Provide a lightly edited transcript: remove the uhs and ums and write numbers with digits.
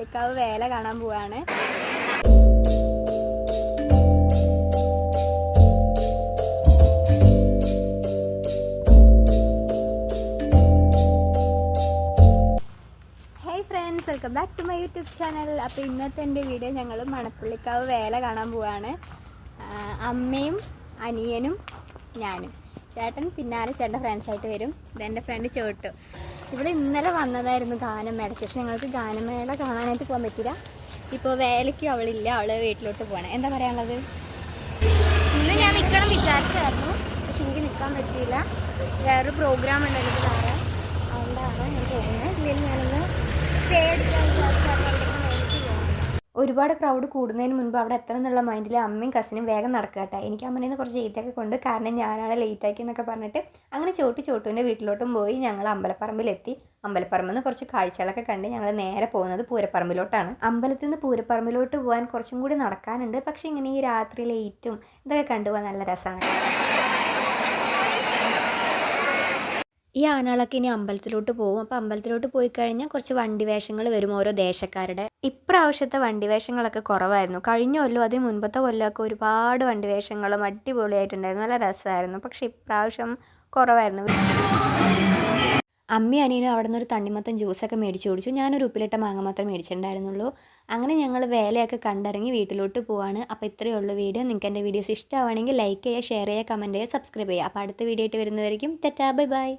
മണപ്പുള്ളിക്കാവ് വേല കാണാൻ പോവാണ്. Friends, welcome back to my YouTube channel. അപ്പോൾ ഇന്നത്തെ എൻ്റെ വീഡിയോ ഞങ്ങൾ മണപ്പുള്ളിക്കാവ് വേല കാണാൻ പോവാണ്. അമ്മയും അനിയനും ഞാനും. ചേട്ടൻ പിന്നാലെ ചേട്ടൻ്റെ ഫ്രണ്ട്സായിട്ട് വരും. ഇതെൻ്റെ ഫ്രണ്ട് ചോട്ടു. ഇവിടെ ഇന്നലെ വന്നതായിരുന്നു ഗാനമേളയ്ക്ക്. പക്ഷെ ഞങ്ങൾക്ക് ഗാനമേള കാണാനായിട്ട് പോകാൻ പറ്റില്ല. ഇപ്പോൾ വേലയ്ക്ക് അവളില്ല, അവൾ വീട്ടിലോട്ട് പോകണം. എന്താ പറയാനുള്ളത്? ഇന്ന് ഞാൻ നിൽക്കണം വിചാരിച്ചായിരുന്നു, പക്ഷെ എനിക്ക് നിൽക്കാൻ പറ്റിയില്ല. വേറൊരു പ്രോഗ്രാം ഉണ്ടെങ്കിൽ നാളെ, അതുകൊണ്ടാണ് ഞാൻ പോകുന്നത്. ഇല്ലെങ്കിൽ ഞാനൊന്ന് സ്റ്റേ അടിക്കാൻ വിചാരിച്ചായിരുന്നു. ഒരുപാട് ക്രൗഡ് കൂടുന്നതിന് മുൻപ് അവിടെ എത്തണം എന്നുള്ള മൈൻഡിൽ അമ്മയും കസിനും വേഗം നടക്കട്ടെ. എനിക്ക് അമ്മയിൽ നിന്ന് കുറച്ച് ചീത്തയൊക്കെ കൊണ്ട്, കാരണം ഞാനാണ് ലേറ്റാക്കി എന്നൊക്കെ പറഞ്ഞിട്ട് അങ്ങനെ ചോട്ടുവിൻ്റെ വീട്ടിലോട്ടും പോയി. ഞങ്ങൾ അമ്പലപ്പറമ്പിലെത്തി. അമ്പലപ്പറമ്പിൽ നിന്ന് കുറച്ച് കാഴ്ചകളൊക്കെ കണ്ട് ഞങ്ങൾ നേരെ പോകുന്നത് പൂരപ്പറമ്പിലോട്ടാണ്. അമ്പലത്തിൽ നിന്ന് പൂരപ്പറമ്പിലോട്ട് പോകാൻ കുറച്ചും കൂടി നടക്കാനുണ്ട്. പക്ഷേ ഇങ്ങനെ ഈ രാത്രി ലൈറ്റും ഇതൊക്കെ കണ്ടുപോകാൻ നല്ല രസമാണ്. ഈ ആനകളൊക്കെ ഇനി അമ്പലത്തിലോട്ട് പോകും. അപ്പോൾ അമ്പലത്തിലോട്ട് പോയി കഴിഞ്ഞാൽ കുറച്ച് വണ്ടി വേഷങ്ങൾ വരും, ഓരോ ദേശക്കാരുടെ. ഇപ്രാവശ്യത്തെ വണ്ടി വേഷങ്ങളൊക്കെ കുറവായിരുന്നു. കഴിഞ്ഞ കൊല്ലം അതിന് മുൻപത്തെ കൊല്ലമൊക്കെ ഒരുപാട് വണ്ടി വേഷങ്ങളും അടിപൊളിയായിട്ടുണ്ടായിരുന്നു, നല്ല രസമായിരുന്നു. പക്ഷേ ഇപ്രാവശ്യം കുറവായിരുന്നു. അമ്മയും അനിയനും അവിടെ നിന്നൊരു തണ്ണിമത്തൻ ജ്യൂസൊക്കെ മേടിച്ച് കുടിച്ചു. ഞാനൊരു ഉപ്പിലിട്ട മാങ്ങ മാത്രമേ മേടിച്ചിട്ടുണ്ടായിരുന്നുള്ളൂ. അങ്ങനെ ഞങ്ങൾ വേലയൊക്കെ കണ്ടിറങ്ങി വീട്ടിലോട്ട് പോവാണ്. അപ്പോൾ ഇത്രയേ ഉള്ളൂ വീഡിയോ. നിങ്ങൾക്ക് എൻ്റെ വീഡിയോസ് ഇഷ്ടമാണെങ്കിൽ ലൈക്ക് ചെയ്യുക, ഷെയർ ചെയ്യുക, കമൻറ്റ് ചെയ്യുക, സബ്സ്ക്രൈബ് ചെയ്യുക. അപ്പോൾ അടുത്ത വീഡിയോ ആയിട്ട് വരുന്നതായിരിക്കും. Tata, bye bye.